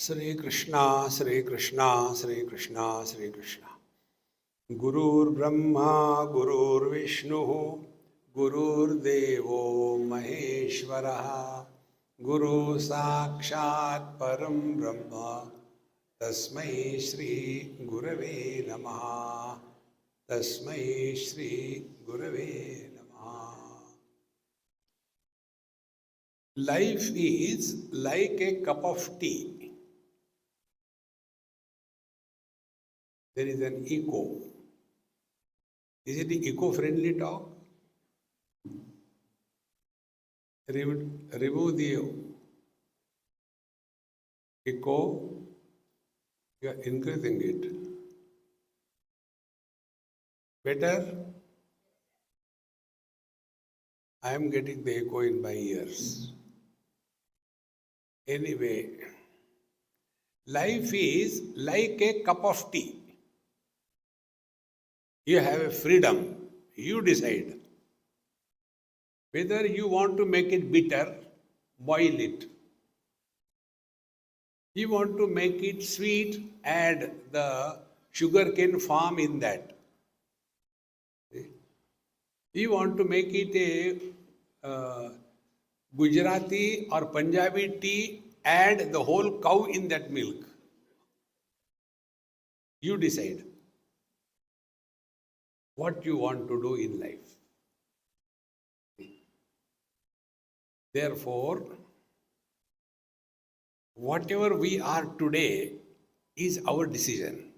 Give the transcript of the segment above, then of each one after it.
Sri Krishna, Sri Krishna, Sri Krishna, Sri Krishna. Gurur Brahma, Gurur Vishnu, Gurur Devo Maheshwara, Guru Sakshat Param Brahma, Tasmai Shri Gurave Namaha, Tasmai Shri Gurave Namaha. Life is like a cup of tea. There is an echo. Is it the eco-friendly talk? Remove the echo. You are increasing it. Better? I am getting the echo in my ears. Anyway, life is like a cup of tea. You have a freedom. You decide. Whether you want to make it bitter, boil it. You want to make it sweet, add the sugar cane farm in that. You want to make it a Gujarati or Punjabi tea, add the whole cow in that milk. You decide what you want to do in life. Therefore, whatever we are today is our decision.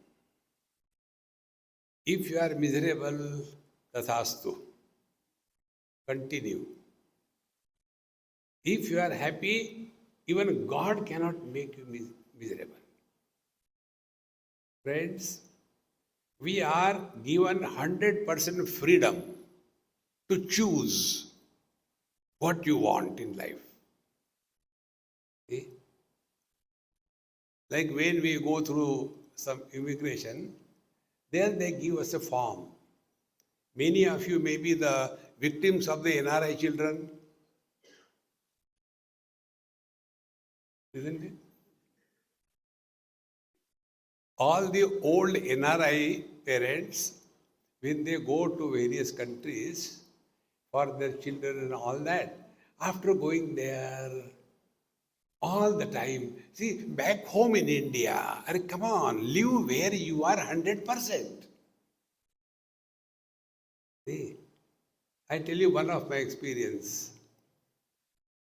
If you are miserable, tathastu. Continue. If you are happy, even God cannot make you miserable. Friends, we are given 100% freedom to choose what you want in life. See? Like when we go through some immigration, there they give us a form. Many of you may be the victims of the NRI children, isn't it? All the old NRI parents, when they go to various countries for their children and all that, after going there, all the time, see, back home in India, come on, live where you are 100%. See, I tell you one of my experience.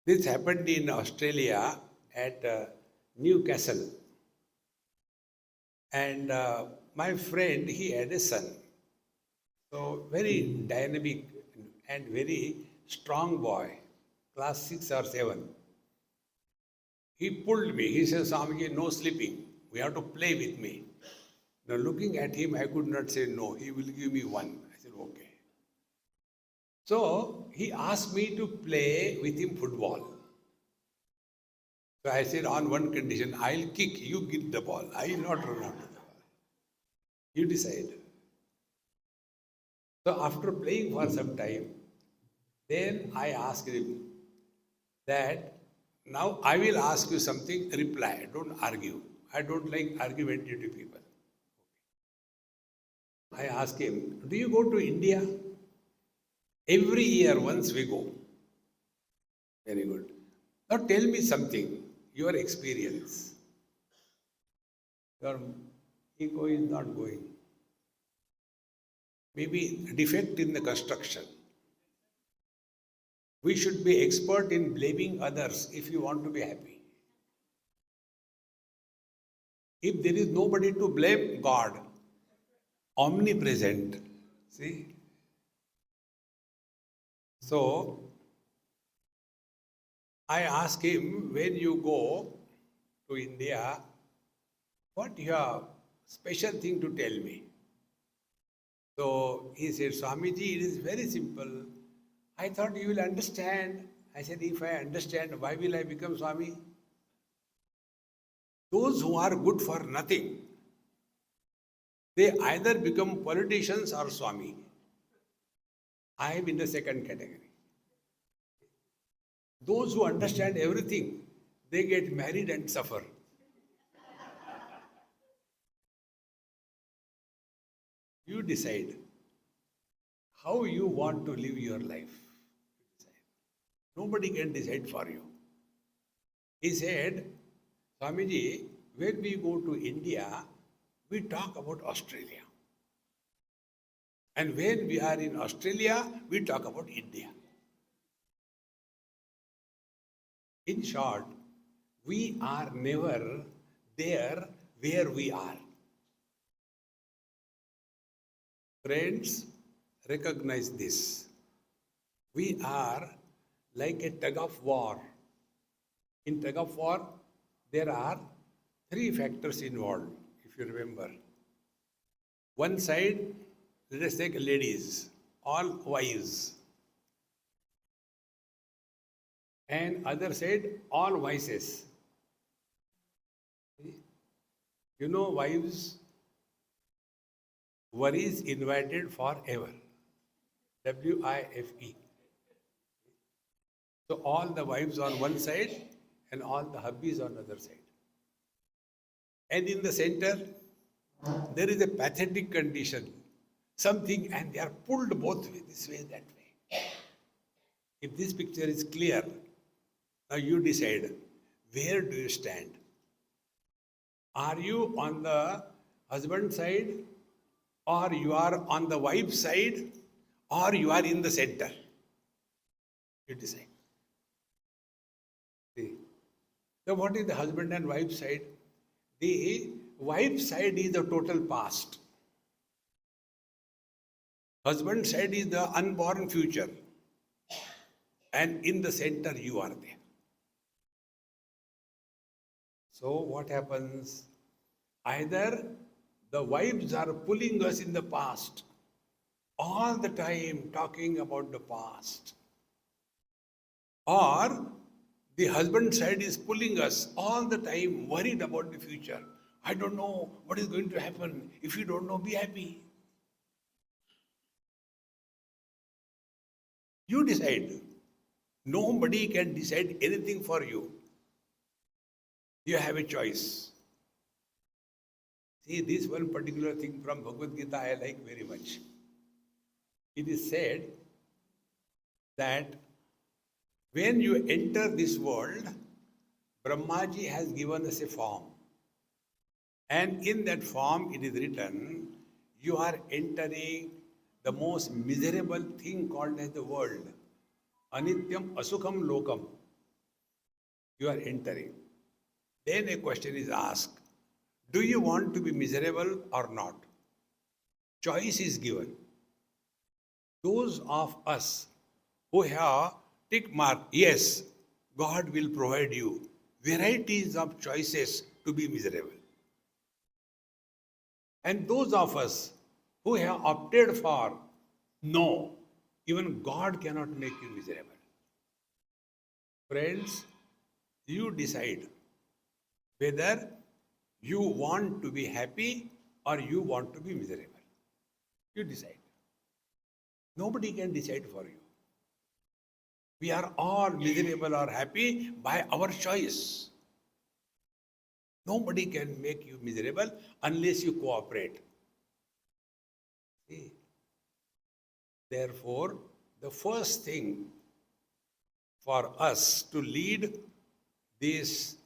This happened in Australia at Newcastle. And my friend, he had a son. So very dynamic and very strong boy, class 6 or 7. He pulled me. He said, Swamiji, no sleeping. We have to play with me. Now looking at him, I could not say no. He will give me one. I said, okay. So he asked me to play with him football. So I said, on one condition, I'll kick, you get the ball. I will not run after the ball. You decide. So after playing for some time, then I asked him that, now I will ask you something, reply, don't argue. I don't like argumentative people. I asked him, do you go to India? Every year once we go. Very good. Now tell me something, your experience. Your ego is not going. Maybe defect in the construction. We should be expert in blaming others if you want to be happy. If there is nobody to blame, God, omnipresent. See? So, I asked him, when you go to India, what you have special thing to tell me? So he said, Swamiji, it is very simple. I thought you will understand. I said, if I understand, why will I become Swami? Those who are good for nothing, they either become politicians or Swami. I am in the second category. Those who understand everything, they get married and suffer. You decide how you want to live your life. Nobody can decide for you. He said, Swamiji, when we go to India, we talk about Australia. And when we are in Australia, we talk about India. In short, we are never there where we are. Friends, recognize this. We are like a tug of war. In tug of war, there are three factors involved, if you remember. One side, let us take ladies, all wives. And other side, all vices. You know, wives, worries invited forever. WIFE. So all the wives on one side and all the hubbies on the other side. And in the center, there is a pathetic condition. Something, and they are pulled both way, this way, that way. If this picture is clear, now you decide, where do you stand? Are you on the husband side, or you are on the wife side, or you are in the center? You decide. See. So what is the husband and wife side? The wife side is the total past. Husband side is the unborn future. And in the center you are there. So what happens? Either the wives are pulling us in the past, all the time talking about the past, or the husband side is pulling us all the time worried about the future. I don't know what is going to happen. If you don't know, be happy. You decide. Nobody can decide anything for you. You have a choice. See, this one particular thing from Bhagavad Gita I like very much. It is said that when you enter this world, Brahmaji has given us a form. And in that form it is written, you are entering the most miserable thing called as the world. Anityam Asukham Lokam. You are entering. Then a question is asked, do you want to be miserable or not? Choice is given. Those of us who have tick mark, yes, God will provide you varieties of choices to be miserable. And those of us who have opted for no, even God cannot make you miserable. Friends, you decide whether you want to be happy or you want to be miserable. You decide. Nobody can decide for you. We are all miserable or happy by our choice. Nobody can make you miserable unless you cooperate. See? Therefore, the first thing for us to lead this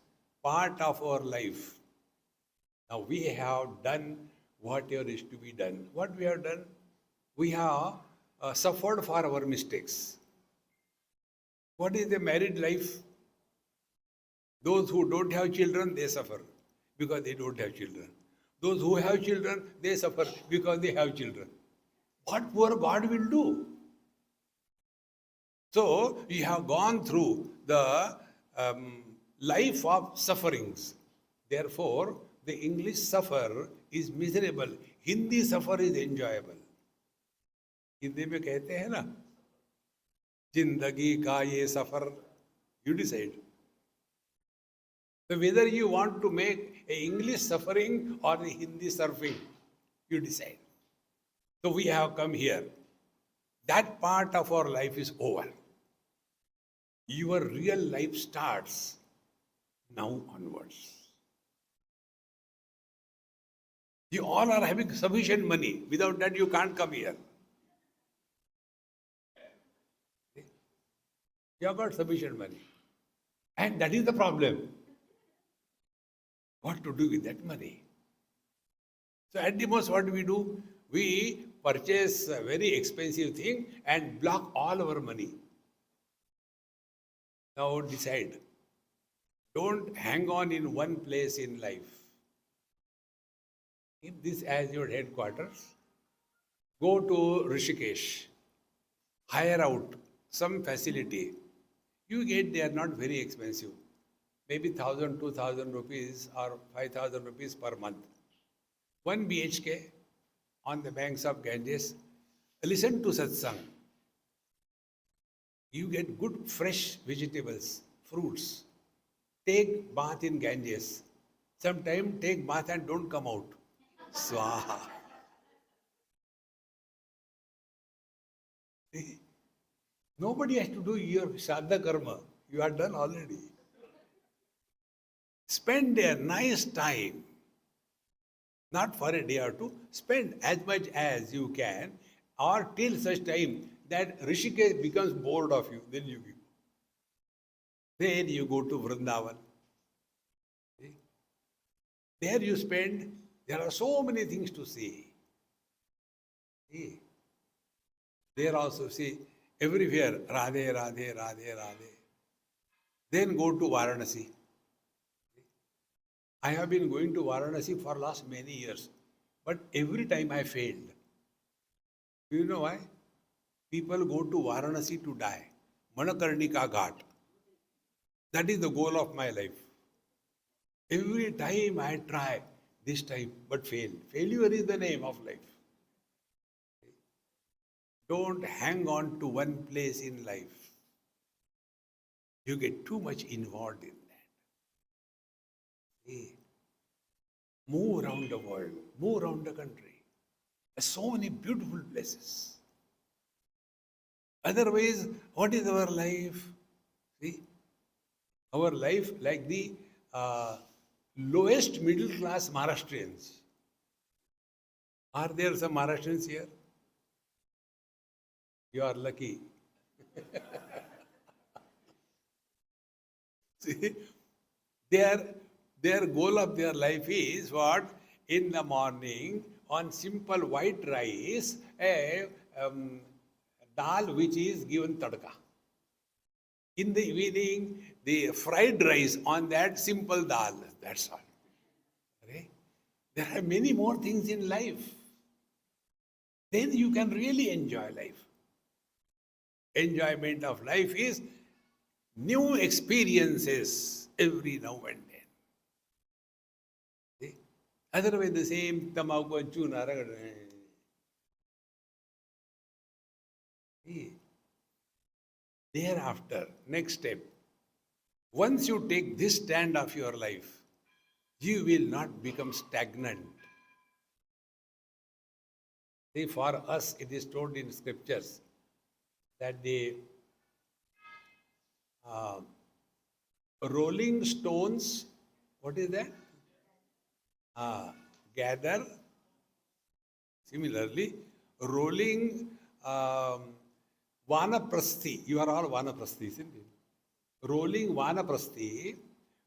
part of our life, now we have done whatever is to be done. What we have done? We have suffered for our mistakes. What is the married life? Those who don't have children, they suffer because they don't have children. Those who have children, they suffer because they have children. What poor God will do? So, you have gone through the life of sufferings. Therefore, the English suffer is miserable. Hindi suffer is enjoyable. Hindi में कहते हैं ना, जिंदगी का ये सफर, you decide. So whether you want to make a English suffering or a Hindi surfing, you decide. So we have come here. That part of our life is over. Your real life starts now onwards. You all are having sufficient money. Without that, you can't come here. You have got sufficient money. And that is the problem. What to do with that money? So at the most, what do? We purchase a very expensive thing and block all our money. Now decide. Don't hang on in one place in life. Keep this as your headquarters. Go to Rishikesh. Hire out some facility. You get, they are not very expensive. Maybe 1,000, 2,000 rupees or 5,000 rupees per month. 1 BHK on the banks of Ganges. Listen to satsang. You get good fresh vegetables, fruits. Take bath in Ganges. Sometimes take bath and don't come out. Swaha. See? Nobody has to do your Shraddha Karma. You are done already. Spend a nice time. Not for a day or two. Spend as much as you can or till such time that Rishikesh becomes bored of you. Then you go. Then you go to Vrindavan. See? There you spend. There are so many things to see. See? There also see. Everywhere, Radhe, Radhe, Radhe, Radhe. Then go to Varanasi. I have been going to Varanasi for last many years. But every time I failed. Do you know why? People go to Varanasi to die. Manakarnika Ghat. That is the goal of my life. Every time I try, this time, but fail. Failure is the name of life. Don't hang on to one place in life. You get too much involved in that. See? Move around the world, move around the country. There's so many beautiful places. Otherwise, what is our life? See? Our life like the lowest middle class Maharashtrians. Are there some Maharashtrians here? You are lucky. See, their goal of their life is what? In the morning, on simple white rice, a dal which is given tadka. In the evening, the fried rice on that simple dal. That's all. Okay? There are many more things in life. Then you can really enjoy life. Enjoyment of life is new experiences every now and then. See? Otherwise, the same tamago and chuna. See? Thereafter, next step, once you take this stand of your life, you will not become stagnant. See, for us, it is told in scriptures that the rolling stones, what is that? Gather. Similarly, rolling Vanaprasthi. You are all Vanaprasthi, isn't it? Rolling Vanaprasthi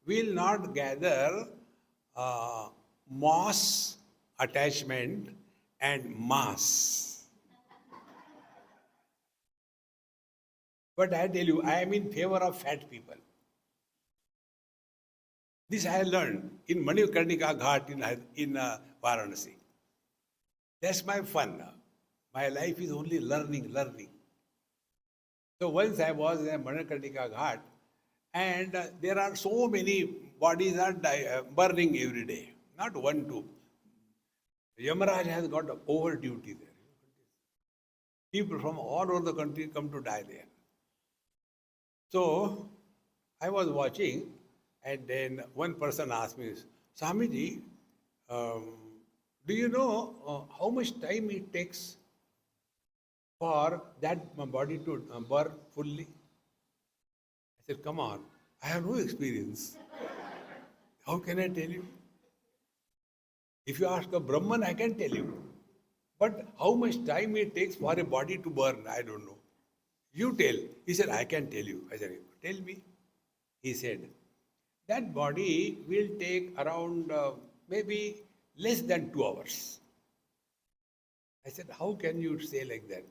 will not gather moss, attachment, and mass. But I tell you, I am in favor of fat people. This I learned in Manikarnika Ghat in Varanasi. That's my fun. My life is only learning. So once I was in Manikarnika Ghat, and there are so many bodies are burning every day. Not one, two. Yamaraj has got over duty there. People from all over the country come to die there. So I was watching, and then one person asked me, Swamiji, do you know how much time it takes for that body to burn fully? I said, come on, I have no experience. How can I tell you? If you ask a Brahman, I can tell you. But how much time it takes for a body to burn, I don't know. You tell. He said, I can tell you. I said, tell me. He said, that body will take around maybe less than 2 hours. I said, how can you say like that?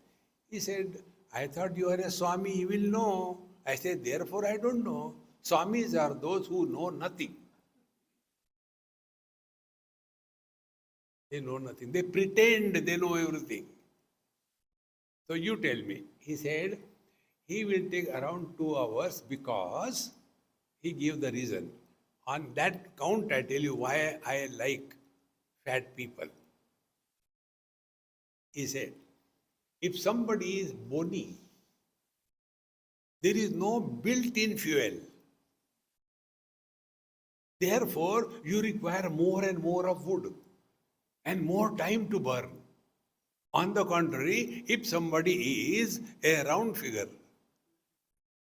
He said, I thought you are a Swami, you will know. I said, therefore I don't know. Swamis are those who know nothing. They know nothing. They pretend they know everything. So you tell me. He said, he will take around 2 hours because he gave the reason. On that count, I tell you why I like fat people. He said, if somebody is bony, there is no built-in fuel. Therefore, you require more and more of wood and more time to burn. On the contrary, if somebody is a round figure,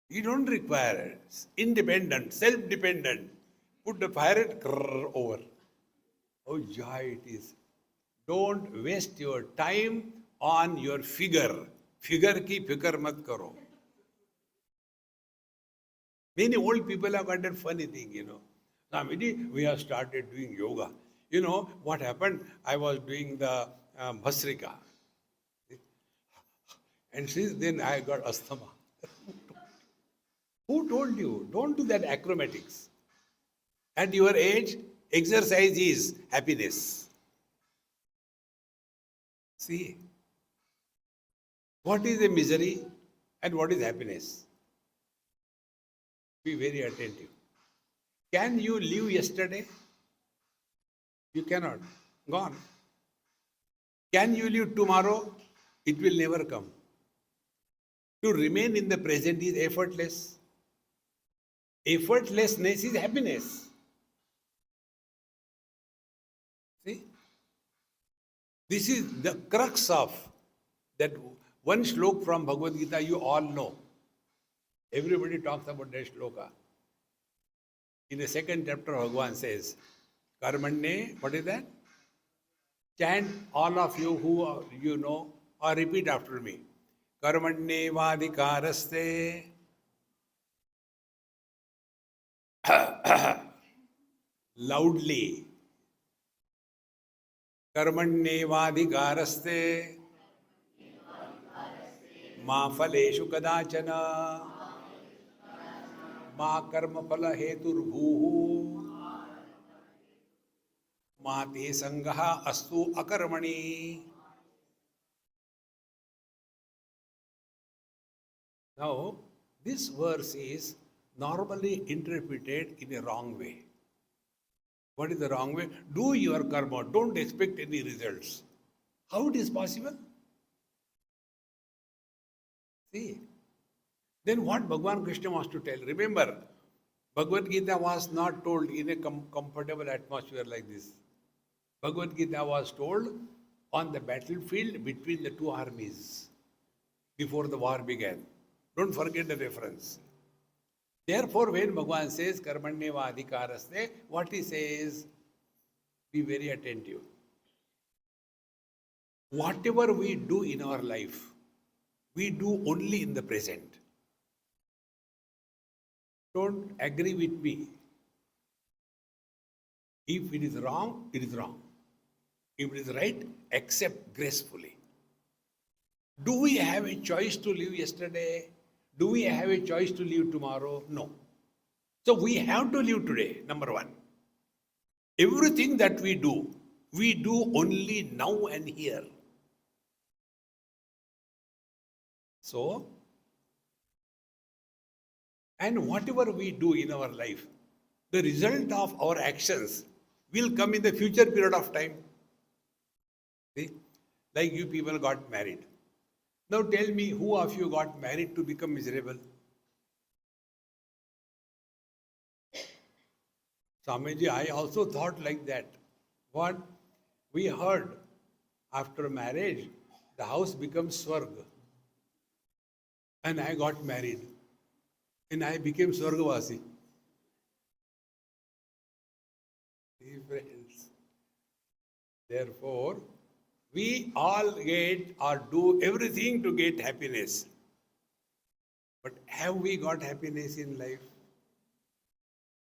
you don't require independent, self-dependent. Put the fire over. Oh, joy it is. Don't waste your time on your figure. Figure ki fikar mat karo. Many old people have got that funny thing, Swamiji, we have started doing yoga. You know what happened? I was doing the Bhasrika. And since then I got asthma. Who told you? Don't do that acrobatics. At your age, exercise is happiness. See, what is a misery and what is happiness? Be very attentive. Can you live yesterday? You cannot. Gone. Can you live tomorrow? It will never come. To remain in the present is effortless. Effortlessness is happiness. See? This is the crux of that one slok from Bhagavad Gita you all know. Everybody talks about that shloka. In the second chapter, Bhagavan says, Karmanye, what is that? Chant, all of you who you know, or repeat after me. Karmanye vadikaraste. Loudly. Karmanye vadikaraste. Ma phaleshu kadachana. Ma karma phala heturbhuhu. Ma te sangaha astu akarmani. Now, this verse is normally interpreted in a wrong way. What is the wrong way? Do your karma. Don't expect any results. How it is possible? See. Then what Bhagavan Krishna wants to tell? Remember, Bhagavad Gita was not told in a comfortable atmosphere like this. Bhagavad Gita was told on the battlefield between the two armies before the war began. Don't forget the reference. Therefore, when Bhagavan says Karmanye Vadikaraste, what he says, be very attentive. Whatever we do in our life, we do only in the present. Don't agree with me. If it is wrong, it is wrong. If it is right, accept gracefully. Do we have a choice to live yesterday? Do we have a choice to live tomorrow? No. So we have to live today, number one. Everything that we do only now and here. So, and whatever we do in our life, the result of our actions will come in the future period of time. See? Like you people got married. Now tell me, who of you got married to become miserable? Swamiji, I also thought like that. What? We heard after marriage, the house becomes Swarga. And I got married. And I became Swargavasi. See, friends. Therefore, we all get or do everything to get happiness. But have we got happiness in life?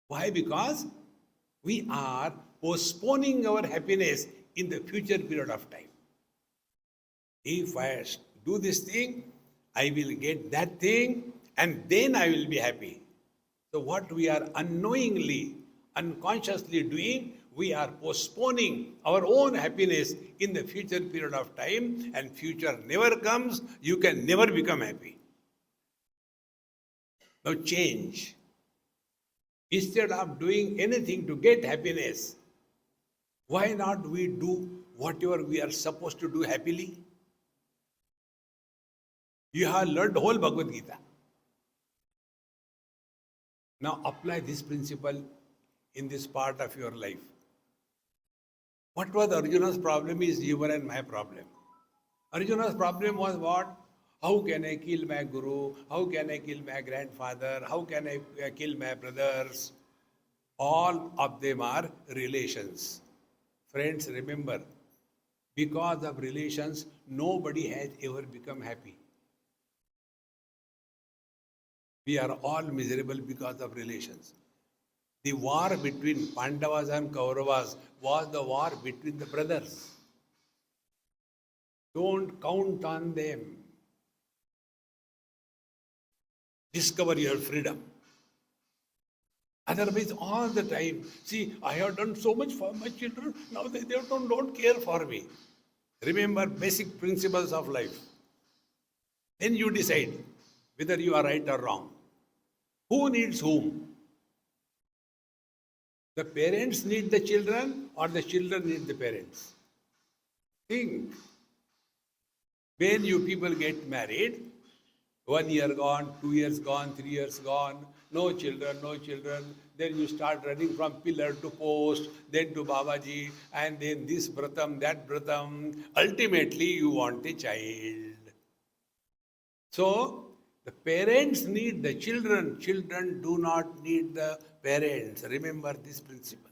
Why? Because we are postponing our happiness in the future period of time. If I do this thing, I will get that thing and then I will be happy. So what we are unknowingly, unconsciously doing, we are postponing our own happiness in the future period of time, and future never comes, you can never become happy. Now change. Instead of doing anything to get happiness, why not we do whatever we are supposed to do happily? You have learned whole Bhagavad Gita. Now apply this principle in this part of your life. What was Arjuna's problem is your and my problem. Arjuna's problem was what? How can I kill my guru? How can I kill my grandfather? How can I kill my brothers? All of them are relations. Friends, remember, because of relations, nobody has ever become happy. We are all miserable because of relations. The war between Pandavas and Kauravas was the war between the brothers. Don't count on them. Discover your freedom. Otherwise, all the time, see, I have done so much for my children, now they don't care for me. Remember basic principles of life. Then you decide whether you are right or wrong. Who needs whom? The parents need the children or the children need the parents? Think. When you people get married, 1 year gone, 2 years gone, 3 years gone, no children, then you start running from pillar to post, then to Babaji, and then this Bratam, that Bratam. Ultimately, you want a child. So, the parents need the children. Children do not need the parents. Remember this principle.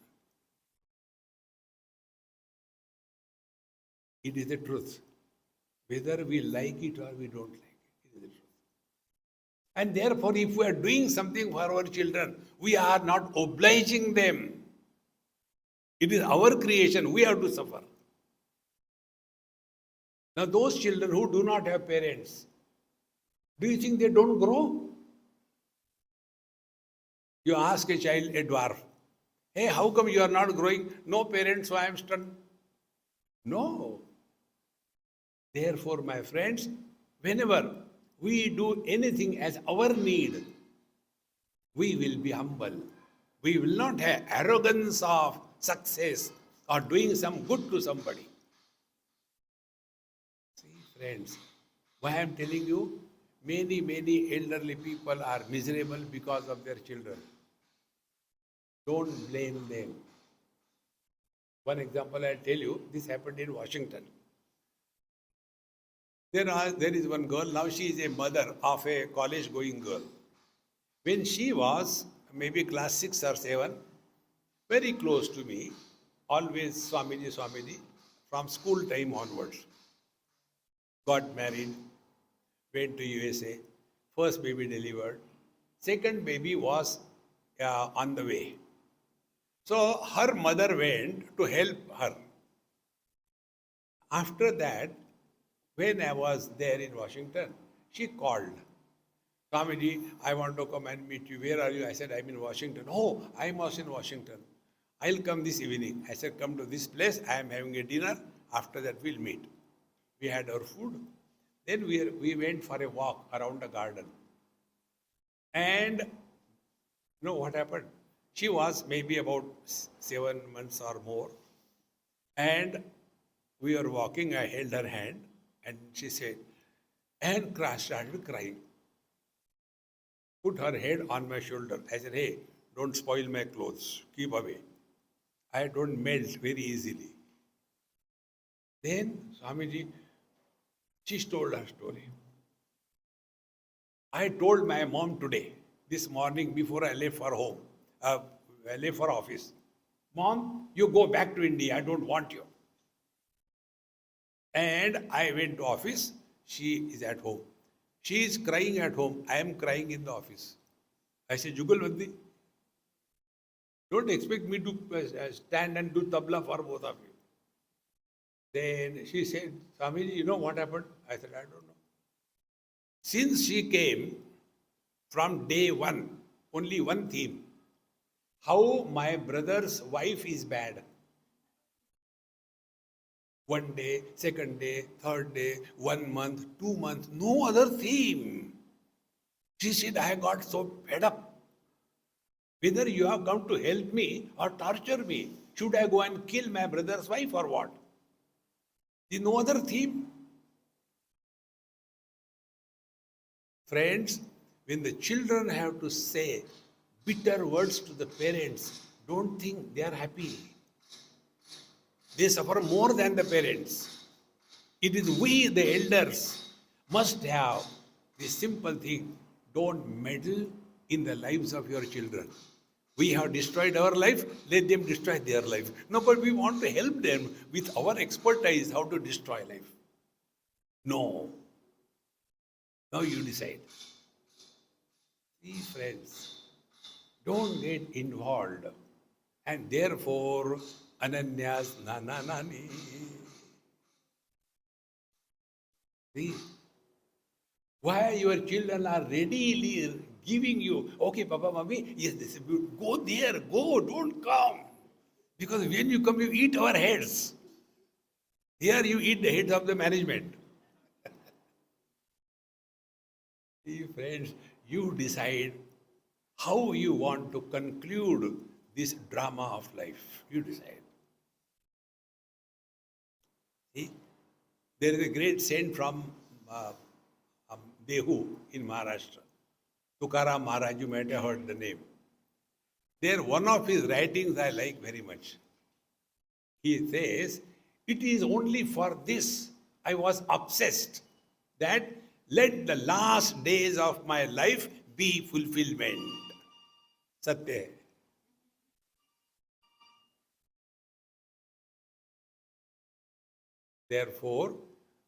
It is the truth. Whether we like it or we don't like it, it is the truth. And therefore, if we are doing something for our children, we are not obliging them. It is our creation. We have to suffer. Now, those children who do not have parents, do you think they don't grow? You ask a child, a dwarf, hey, how come you are not growing? No parents, so I am stunned. No. Therefore, my friends, whenever we do anything as our need, we will be humble. We will not have arrogance of success or doing some good to somebody. See, friends, why I am telling you, many elderly people are miserable because of their children. Don't blame them. One example I'll tell you, this happened in Washington. There is one girl, now she is a mother of a college-going girl. When she was maybe class 6 or 7, very close to me, always Swamiji, from school time onwards. got married, went to USA, first baby delivered, second baby was on the way. So her mother went to help her. After that, when I was there in Washington, she called. Swamiji, I want to come and meet you. Where are you? I said, I'm in Washington. Oh, I was in Washington. I'll come this evening. I said, come to this place. I am having a dinner. After that, we'll meet. We had our food. Then we went for a walk around the garden. And you know what happened? She was maybe about 7 months or more. And we were walking. I held her hand. And she said, and started crying. Put her head on my shoulder. I said, hey, don't spoil my clothes. Keep away. I don't melt very easily. Then Swamiji, she told her story. I told my mom today, this morning before I left for home, I left for office. Mom, you go back to India. I don't want you. And I went to office. She is at home. She is crying at home. I am crying in the office. I said, Jugalbandi, don't expect me to stand and do tabla for both of you. Then she said, Swamiji, you know what happened? I said, I don't know. Since she came, from day one, only one theme. How my brother's wife is bad. One day, second day, third day, 1 month, 2 months, no other theme. She said, I got so fed up. Whether you have come to help me or torture me, should I go and kill my brother's wife or what? There's no other theme. Friends, when the children have to say bitter words to the parents, don't think they are happy. They suffer more than the parents. It is we, the elders, must have this simple thing. Don't meddle in the lives of your children. We have destroyed our life, let them destroy their life. No, but we want to help them with our expertise how to destroy life. No. Now you decide. See, friends, don't get involved. And therefore, Ananya's Nani. See, why your children are readily giving you, okay, Papa, Mommy, yes, this is good. Go there, go, don't come. Because when you come, you eat our heads. Here you eat the heads of the management. See, friends, you decide how you want to conclude this drama of life. You decide. See, there is a great saint from Dehu in Maharashtra. Tukaram Maharaj, you might have heard the name. There, one of his writings I like very much. He says, it is only for this I was obsessed that let the last days of my life be fulfillment. Satya. Therefore,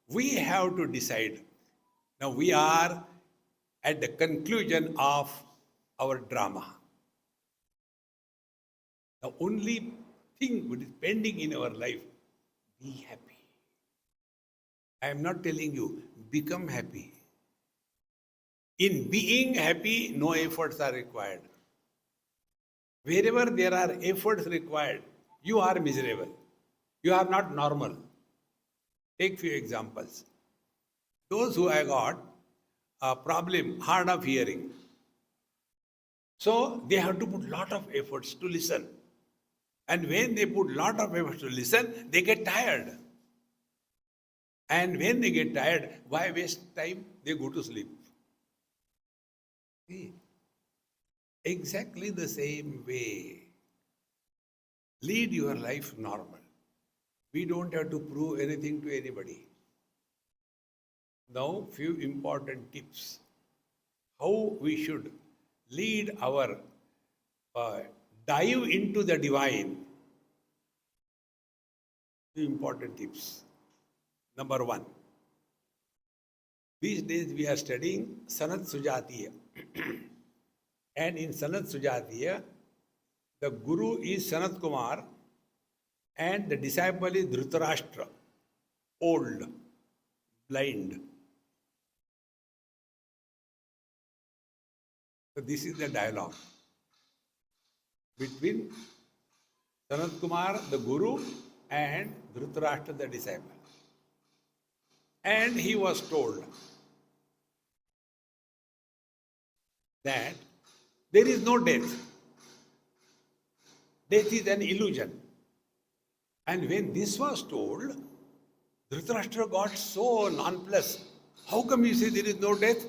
we have to decide. Now we are at the conclusion of our drama. The only thing that is pending in our life, be happy. I am not telling you, become happy. In being happy, no efforts are required. Wherever there are efforts required, you are miserable. You are not normal. Take few examples. Those who have got a problem, hard of hearing, so they have to put lot of efforts to listen. And when they put lot of efforts to listen, they get tired. And when they get tired, why waste time? They go to sleep. See, exactly the same way. Lead your life normal. We don't have to prove anything to anybody. Now, few important tips. How we should lead our dive into the divine. Few important tips. Number one, These days we are studying Sanat Sujatiya. And in Sanat Sujatiya, the Guru is Sanat Kumar and the disciple is Dhritarashtra, old, blind. So this is the dialogue between Sanat Kumar, the Guru, and Dhritarashtra, the disciple. And he was told that there is no death. Death is an illusion. And when this was told, Dhritarashtra got so nonplussed. How come you say there is no death?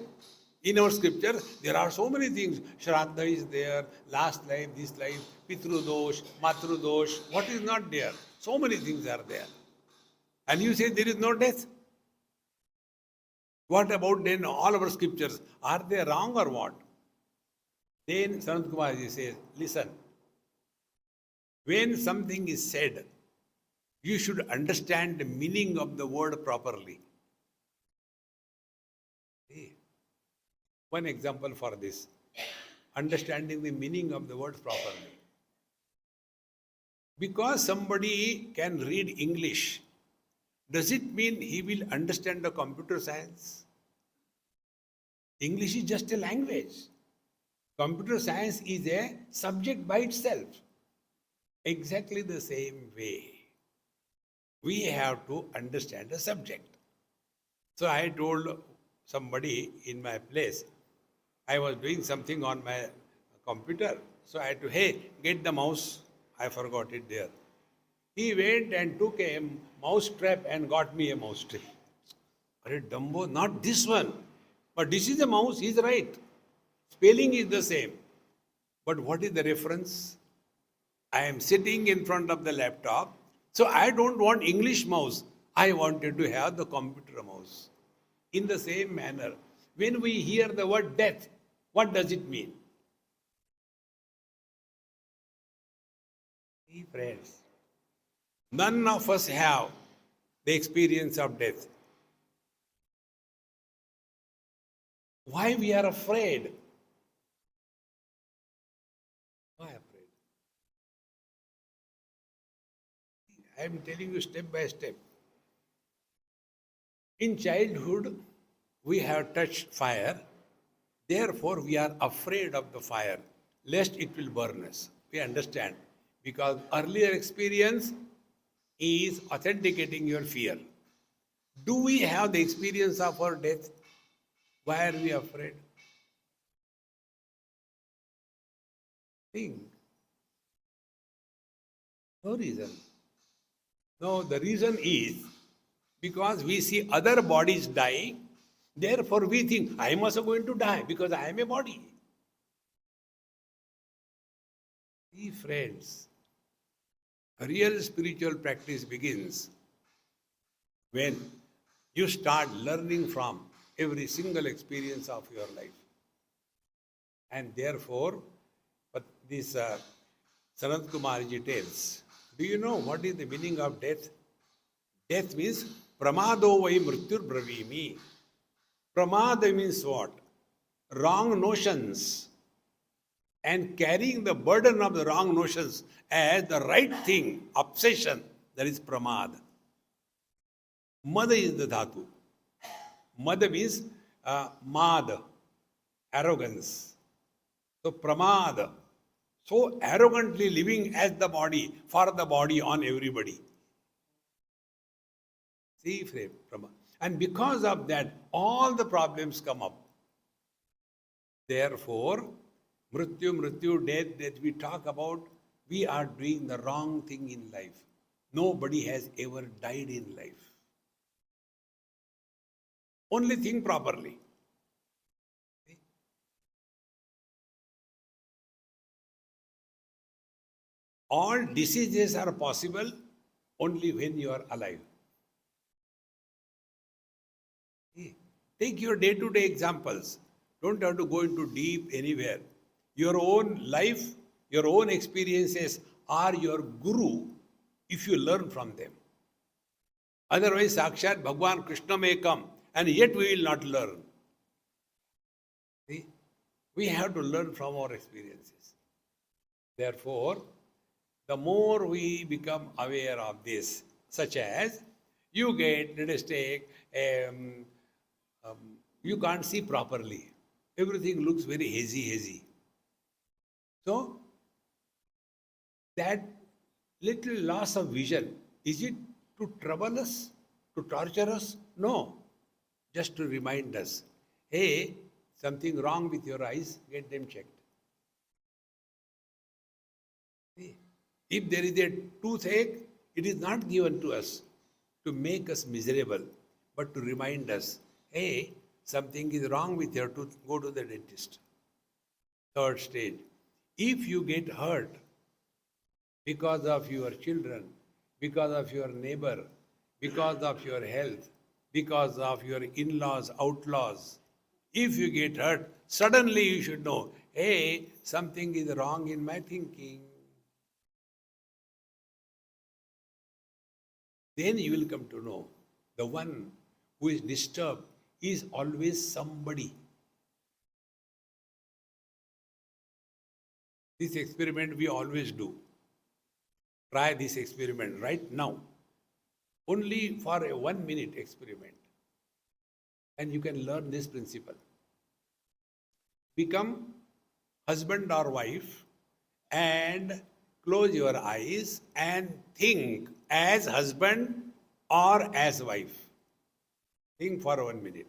In our scripture, there are so many things. Shraddha is there, last life, this life, Pitru dosh, Matru dosh. What is not there? So many things are there. And you say there is no death? What about then all our scriptures? Are they wrong or what? Then Sanat Kumarji says, listen, when something is said, you should understand the meaning of the word properly. See? One example for this, understanding the meaning of the word properly. Because somebody can read English, does it mean he will understand the computer science? English is just a language. Computer science is a subject by itself. Exactly the same way, we have to understand the subject. So I told somebody in my place, I was doing something on my computer. So I had to, hey, get the mouse. I forgot it there. He went and took a mouse trap and got me a mouse trap. Arey Dumbo, not this one. But this is a mouse, he's right. Spelling is the same. But what is the reference? I am sitting in front of the laptop. So I don't want English mouse. I wanted to have the computer mouse. In the same manner, when we hear the word death, what does it mean? See, friends, none of us have the experience of death. Why we are afraid? Why afraid? I am telling you step by step. In childhood, we have touched fire. Therefore, we are afraid of the fire, lest it will burn us. We understand. Because earlier experience is authenticating your fear. Do we have the experience of our death? Why are we afraid? Think. No reason. No, the reason is because we see other bodies dying, therefore we think, I am also going to die because I am a body. See, friends, a real spiritual practice begins when you start learning from every single experience of your life. And therefore, but this Sanat Kumarji tells, do you know what is the meaning of death? Death means pramado vai mrityur bravimi. Pramada means what? Wrong notions. And carrying the burden of the wrong notions as the right thing, obsession, that is pramad. Mada is the dhatu. Mada means mad, arrogance. So pramad, so arrogantly living as the body, for the body, on everybody. See, pramad. And because of that, all the problems come up. Therefore, mrityu, death that we talk about, we are doing the wrong thing in life. Nobody has ever died in life. Only think properly. See? All diseases are possible only when you are alive. See? Take your day-to-day examples. Don't have to go into deep anywhere. Your own life, your own experiences are your guru if you learn from them. Otherwise, Sakshat Bhagwan Krishna may come and yet we will not learn. See? We have to learn from our experiences. Therefore, the more we become aware of this, such as you get, let us take, you can't see properly. Everything looks very hazy. So, that little loss of vision, is it to trouble us, to torture us? No, just to remind us, hey, something wrong with your eyes, get them checked. See? If there is a toothache, it is not given to us to make us miserable, but to remind us, hey, something is wrong with your tooth, go to the dentist. Third stage, if you get hurt because of your children, because of your neighbor, because of your health, because of your in-laws, outlaws, if you get hurt, suddenly you should know, hey, something is wrong in my thinking. Then you will come to know the one who is disturbed is always somebody. This experiment we always do. Try this experiment right now. Only for a 1 minute experiment. And you can learn this principle. Become husband or wife and close your eyes and think as husband or as wife. Think for 1 minute.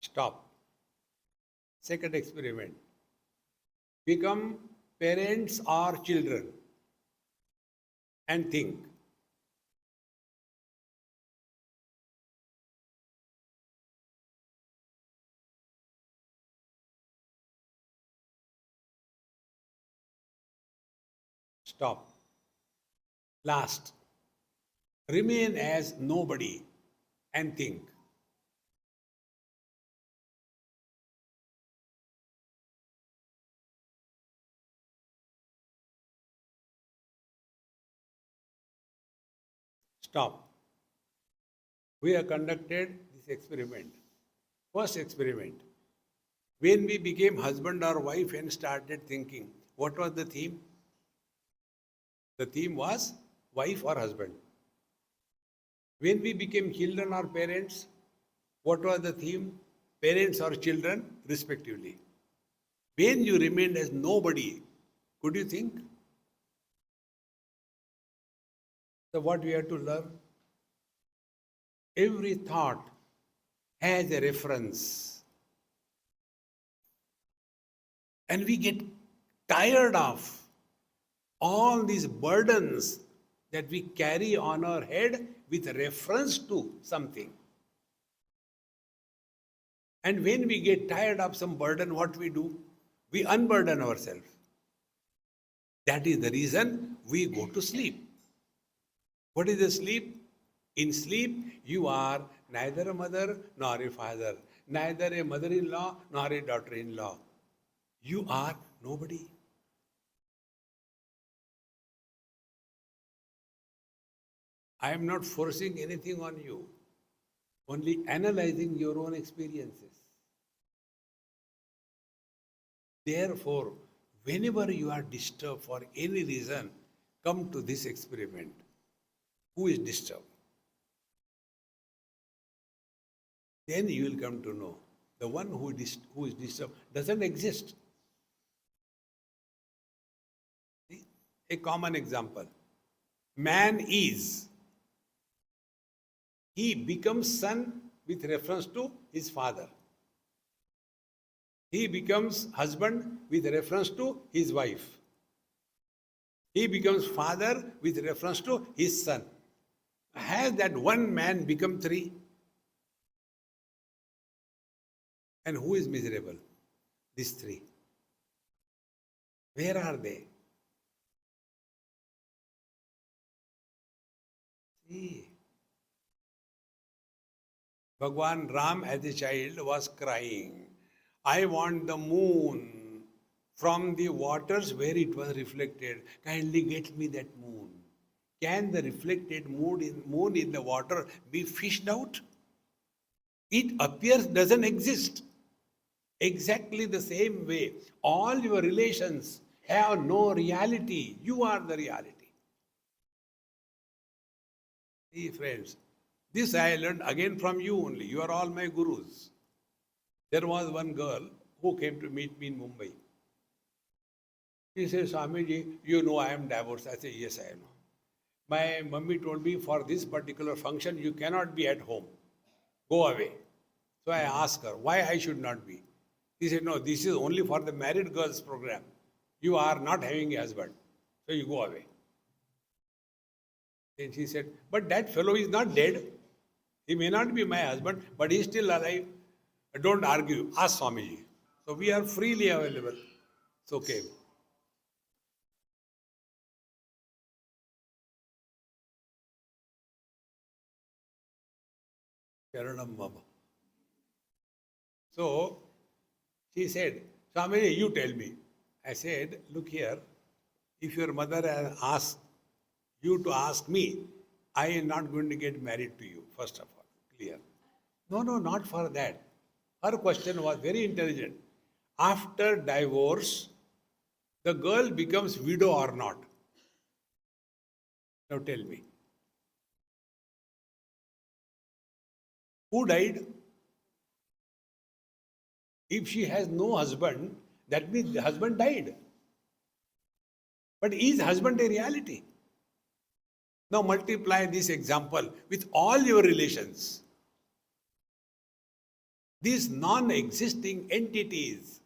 Stop. Second experiment. Become parents or children and think. Stop. Last. Remain as nobody and think. Stop. We have conducted this experiment. First experiment. When we became husband or wife and started thinking, what was the theme? The theme was wife or husband. When we became children or parents, what was the theme? Parents or children, respectively. When you remained as nobody, could you think? So what we have to learn? Every thought has a reference. And we get tired of all these burdens that we carry on our head with reference to something. And when we get tired of some burden, what we do? We unburden ourselves. That is the reason we go to sleep. What is the sleep? In sleep, you are neither a mother nor a father, neither a mother-in-law nor a daughter-in-law. You are nobody. I am not forcing anything on you, only analyzing your own experiences. Therefore, whenever you are disturbed for any reason, come to this experiment. Who is disturbed? Then you will come to know the one who is disturbed doesn't exist. See? A common example. Man is. He becomes son with reference to his father. He becomes husband with reference to his wife. He becomes father with reference to his son. Has that one man become three? And who is miserable? These three. Where are they? See, Bhagwan Ram as a child was crying, I want the moon from the waters where it was reflected. Kindly get me that moon. Can the reflected moon in the water be fished out? It appears doesn't exist. Exactly the same way, all your relations have no reality. You are the reality. See, friends, this I learned again from you only. You are all my gurus. There was one girl who came to meet me in Mumbai. She says, Swamiji, you know I am divorced. I say, yes, I know. My mummy told me for this particular function, you cannot be at home. Go away. So I asked her, why I should not be? She said, no, this is only for the married girls program. You are not having a husband. So you go away. Then she said, but that fellow is not dead. He may not be my husband, but he is still alive. Don't argue. Ask Swamiji. So we are freely available. It's okay. Sharanam Baba. So she said, Swamiji, you tell me. I said, look here, if your mother has asked you to ask me, I am not going to get married to you, first of all. Clear. No, no, not for that. Her question was very intelligent. After divorce, the girl becomes widow or not? Now tell me. Who died? If she has no husband, that means the husband died. But is husband a reality? Now multiply this example with all your relations. These non-existing entities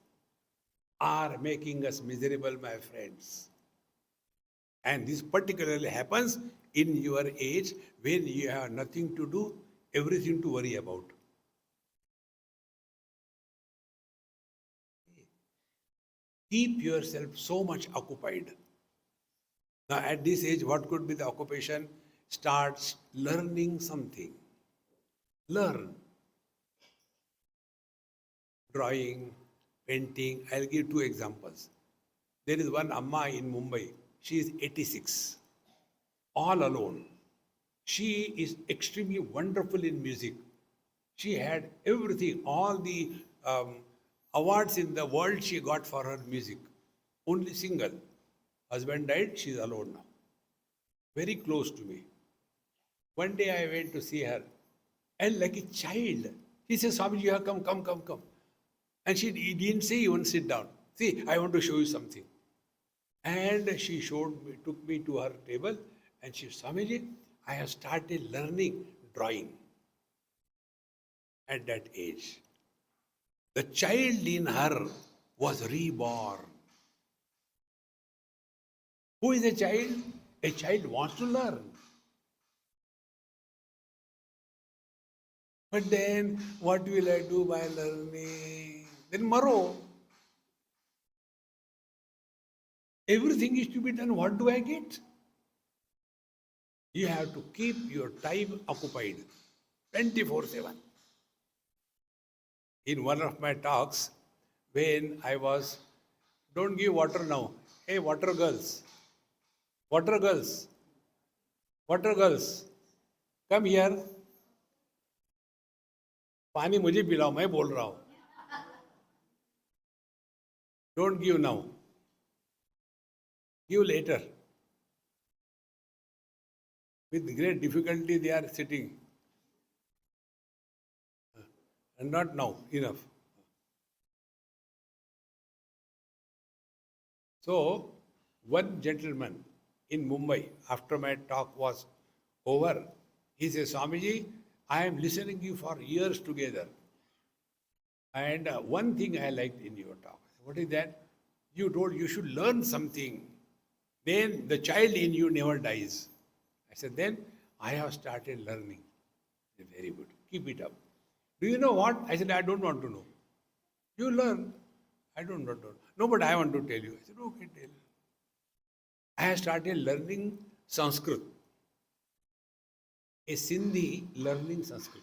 are making us miserable, my friends. And this particularly happens in your age when you have nothing to do, everything to worry about. Keep yourself so much occupied. Now, at this age, what could be the occupation? Start learning something. Learn. Drawing, painting. I'll give two examples. There is one Amma in Mumbai. She is 86, all alone. She is extremely wonderful in music. She had everything, all the awards in the world she got for her music. Only single. Husband died, she is alone now. Very close to me. One day I went to see her, and like a child, she says, Swamiji, you have come. And she didn't say even sit down. See, I want to show you something. And she took me to her table, and she said, Swamiji, I have started learning drawing at that age. The child in her was reborn. Who is a child? A child wants to learn. But then, what will I do by learning? Then tomorrow, everything is to be done. What do I get? You have to keep your time occupied 24/7. In one of my talks, when I was, don't give water now. Hey, water girls, water girls, water girls, come here. पानी मुझे पिलाओ, मैं बोल रहा हूं. Don't give now. Give later. With great difficulty they are sitting. And not now, enough. So, one gentleman in Mumbai, after my talk was over, he says, Swamiji, I am listening to you for years together. And one thing I liked in your talk. What is that? You told you should learn something. Then the child in you never dies. I said, then I have started learning. He said, very good. Keep it up. Do you know what? I said, I don't want to know. You learn. I don't want to know. No, but I want to tell you. I said, okay, tell. I have started learning Sanskrit. A Sindhi learning Sanskrit.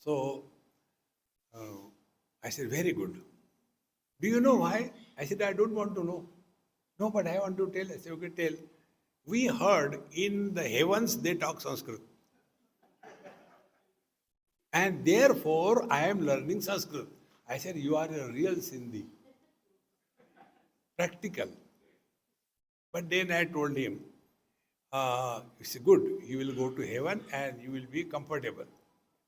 So I said, very good. Do you know why? I said, I don't want to know. No, but I want to tell. I said, okay, tell. We heard in the heavens they talk Sanskrit. And therefore, I am learning Sanskrit. I said, you are a real Sindhi. Practical. But then I told him, it's good, you will go to heaven and you will be comfortable.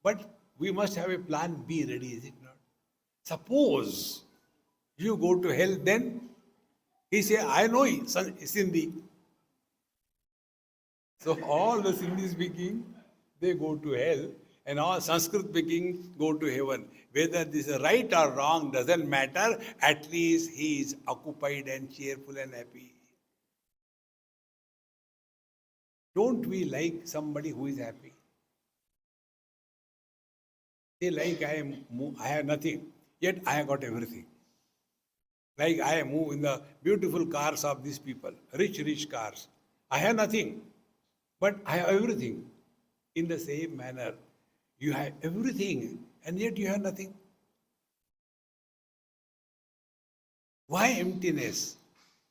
But we must have a plan B ready, is it not? Suppose you go to hell, then he said, I know Sindhi. So all the Sindhi speaking, they go to hell, and all Sanskrit speaking go to heaven. Whether this is right or wrong doesn't matter. At least he is occupied and cheerful and happy. Don't we like somebody who is happy? They like I have nothing, yet I have got everything. Like I move in the beautiful cars of these people, rich cars. I have nothing, but I have everything. In the same manner, you have everything and yet you have nothing. Why emptiness?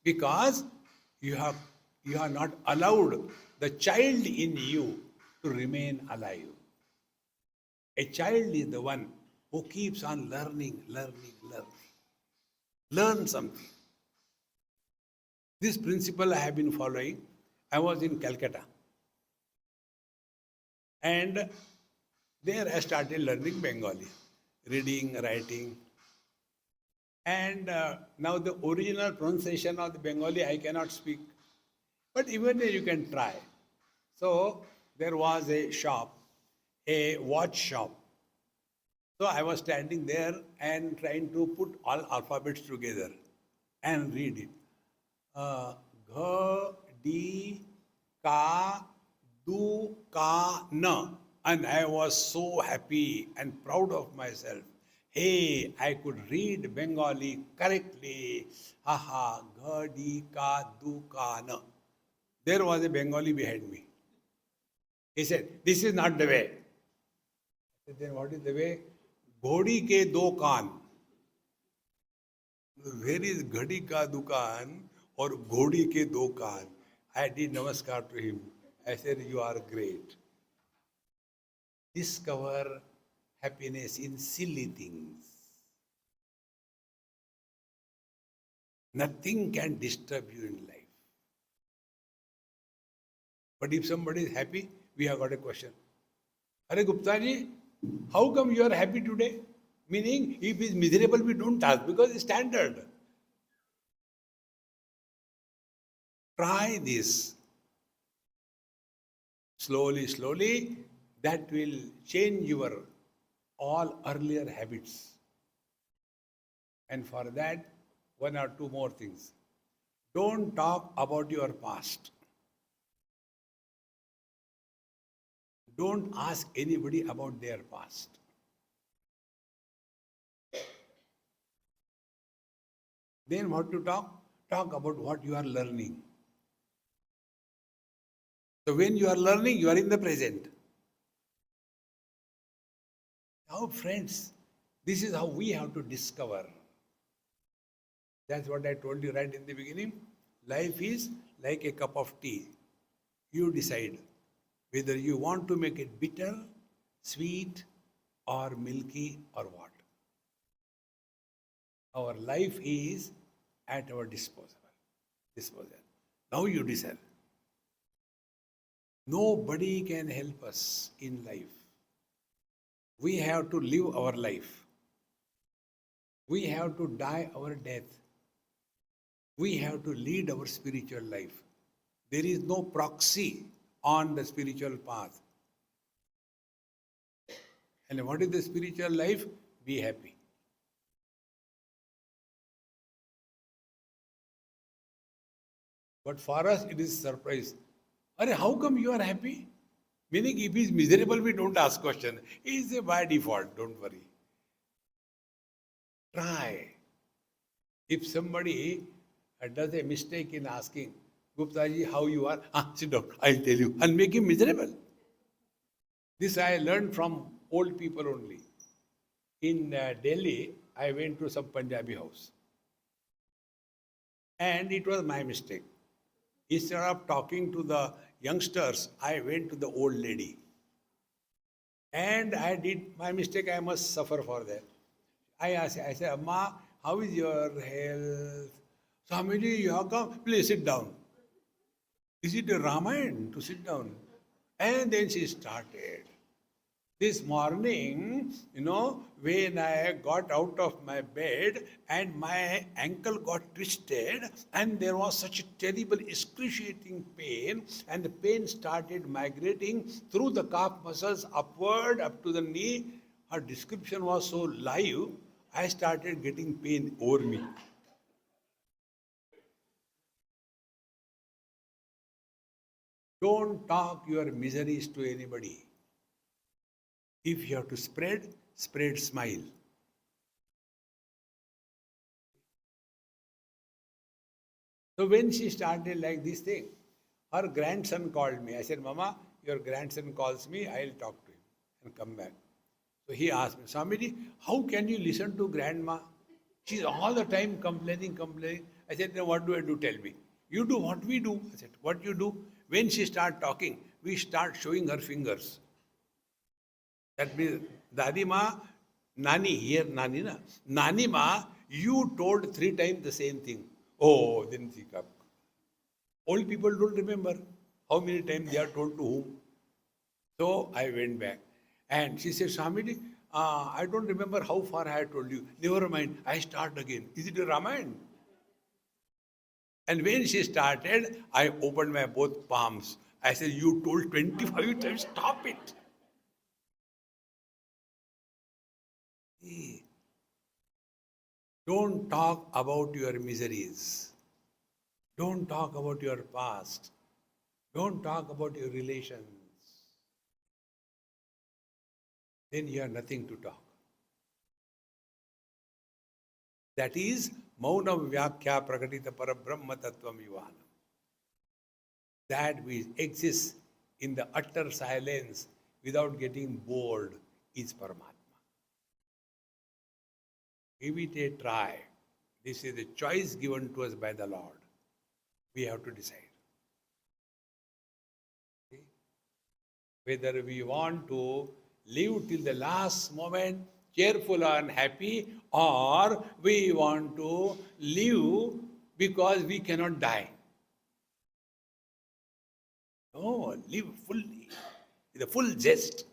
Because you have not allowed the child in you to remain alive. A child is the one who keeps on learning. Learn something. This principle I have been following. I was in Calcutta. And there I started learning Bengali, reading, writing. And now the original pronunciation of the Bengali I cannot speak. But even you can try. So there was a shop, a watch shop. So I was standing there and trying to put all alphabets together and read it. Gha, di, ka, du, ka, na. And I was so happy and proud of myself. Hey, I could read Bengali correctly. Haha, gha, di, ka, du, ka, na. There was a Bengali behind me. He said, this is not the way. I said, then what is the way? Ghodi ke do kaan. Where is Ghadi ka dukaan or Ghodi ke do kaan? I did namaskar to him. I said, you are great. Discover happiness in silly things. Nothing can disturb you in life. But if somebody is happy, we have got a question. Are Gupta ji, how come you are happy today? Meaning, if he is miserable, we don't ask because it's standard. Try this. Slowly, that will change your all earlier habits. And for that, one or two more things. Don't talk about your past. Don't ask anybody about their past. Then what to talk? Talk about what you are learning. So when you are learning, you are in the present. Now friends, this is how we have to discover. That's what I told you right in the beginning. Life is like a cup of tea. You decide whether you want to make it bitter, sweet, or milky, or what. Our life is at our disposal. Now you decide. Nobody can help us in life. We have to live our life. We have to die our death. We have to lead our spiritual life. There is no proxy on the spiritual path. And what is the spiritual life? Be happy. But for us, it is surprise. How come you are happy? Meaning, if he is miserable, we don't ask question. He is by default, don't worry. Try. If somebody does a mistake in asking, Gupta ji, how you are? Sit down, I'll tell you. And make him miserable. This I learned from old people only. In Delhi, I went to some Punjabi house. And it was my mistake. Instead of talking to the youngsters, I went to the old lady. And I did my mistake, I must suffer for that. I said, Amma, how is your health? Swamiji, you have come, please sit down. Is it a Ramayana to sit down? And then she started. This morning, when I got out of my bed and my ankle got twisted and there was such a terrible excruciating pain and the pain started migrating through the calf muscles upward up to the knee. Her description was so live, I started getting pain over me. Don't talk your miseries to anybody. If you have to spread smile. So when she started like this thing, her grandson called me. I said, Mama, your grandson calls me, I'll talk to him and come back. So he asked me, Swamiji, how can you listen to grandma? She's all the time complaining. I said, then what do I do? Tell me. You do what we do. I said, what you do? When she starts talking, we start showing her fingers. That means, Dadi Ma, Nani, here Nani na. Nani Ma, you told 3 times the same thing. Oh, then she come. Old people don't remember how many times they are told to whom. So I went back. And she said, Swamiji, I don't remember how far I had told you. Never mind, I start again. Is it a Ramayana? And when she started, I opened my both palms. I said, you told 25 times, stop it. Don't talk about your miseries. Don't talk about your past. Don't talk about your relations. Then you have nothing to talk. That is Maunam Vyakhya Prakatita Parabrahma Tattvam Yuvana. That which exists in the utter silence without getting bored is Paramatma. Give it a try. This is a choice given to us by the Lord. We have to decide. Okay? Whether we want to live till the last moment, cheerful and happy, or we want to live because we cannot die. No, live fully, with a full zest.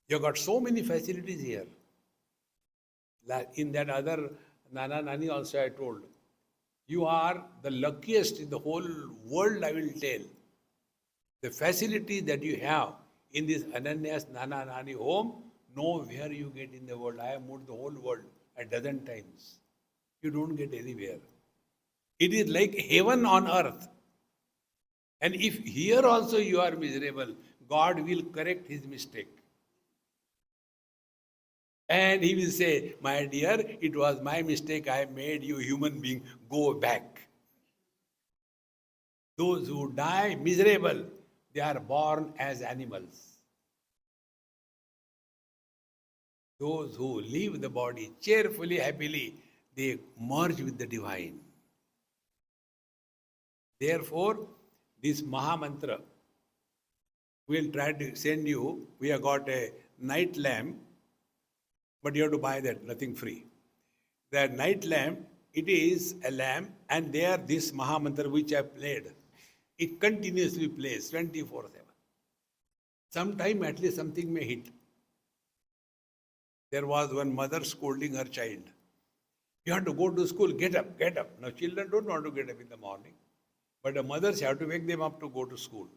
You have got so many facilities here. In that other Nani also I told, you are the luckiest in the whole world, I will tell. The facility that you have in this Ananya's Nani home, nowhere you get in the world. I have moved the whole world a dozen times. You don't get anywhere. It is like heaven on earth. And if here also you are miserable, God will correct his mistake. And he will say, my dear, it was my mistake, I made you human being, go back. Those who die miserable, they are born as animals. Those who leave the body cheerfully, happily, they merge with the divine. Therefore, this Maha Mantra, we'll try to send you, we have got a night lamp, but you have to buy that, nothing free. The night lamp, it is a lamp, and there this Maha Mantra which I played, it continuously plays 24/7. Sometime at least something may hit. There was one mother scolding her child. You have to go to school, get up, get up. Now children don't want to get up in the morning, but the mothers have to wake them up to go to school.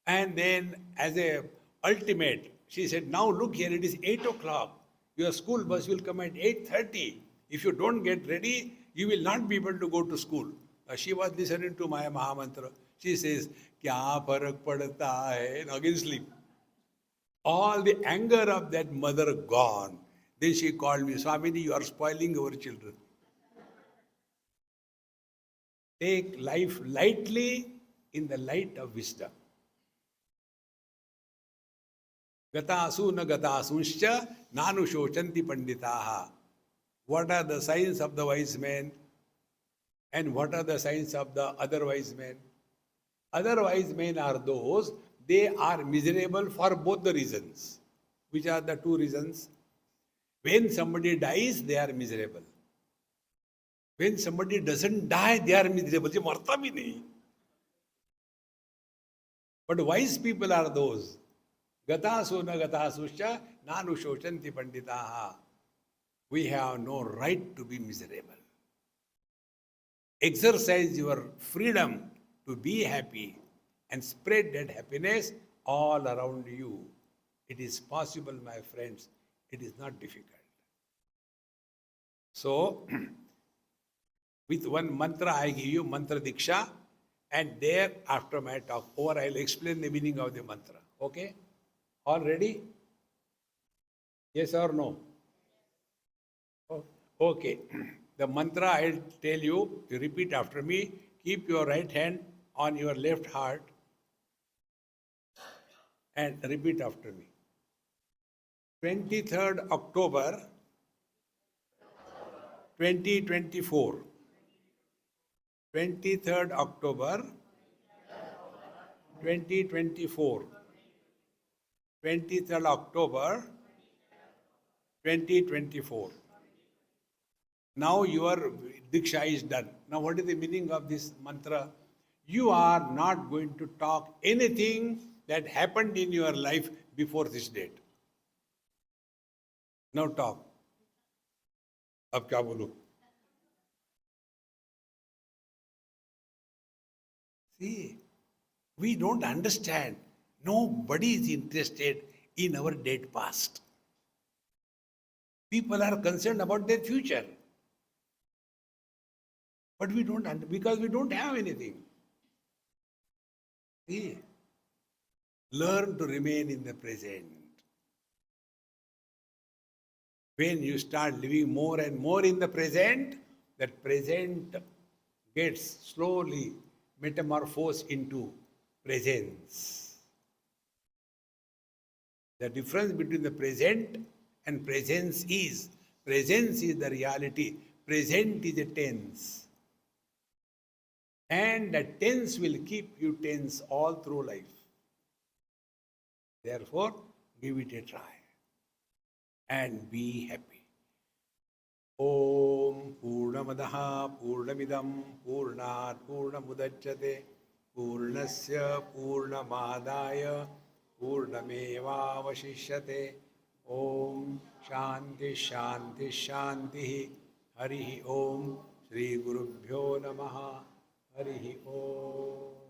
And then as a ultimate, she said, now look here, it is 8 o'clock. Your school bus will come at 8:30. If you don't get ready, you will not be able to go to school. She was listening to my Maha Mantra. She says, Kya farak padta hai? And again sleep. All the anger of that mother gone. Then she called me, Swamiji, you are spoiling our children. Take life lightly in the light of wisdom. Gatasu na gatasunshcha nanu shoshanti panditaha. What are the signs of the wise men? And what are the signs of the other wise men? Other wise men are those, they are miserable for both the reasons. Which are the two reasons? When somebody dies, they are miserable. When somebody doesn't die, they are miserable. Je marta bhi nahi. But wise people are those. Gatasu na gatasuscha nanu shoshanti panditaha. We have no right to be miserable. Exercise your freedom to be happy and spread that happiness all around you. It is possible, my friends. It is not difficult. So, with one mantra, I give you mantra diksha, and there, after my talk over, I will explain the meaning of the mantra. Okay? All ready? Yes or no? Okay. The mantra I will tell you, you repeat after me. Keep your right hand on your left heart and repeat after me. 23rd October 2024. 23rd October 2024. 23rd October 2024. Now your Diksha is done. Now what is the meaning of this mantra? You are not going to talk anything that happened in your life before this date. Now talk. अब क्या बोलूं? See, we don't understand. Nobody is interested in our dead past. People are concerned about their future. But we don't, because we don't have anything. See, learn to remain in the present. When you start living more and more in the present, that present gets slowly metamorphosed into presence. The difference between the present and presence is the reality, present is a tense. And that tense will keep you tense all through life. Therefore, give it a try and be happy. Om Purnamadaha Purnamidam Purnat Purnamudachyate Purnasya Purnamadaya Purnamevavashishyate. Om Shanti Shanti Shanti. Harihi Om. Shri Gurubhyo Namaha. Harihi Om.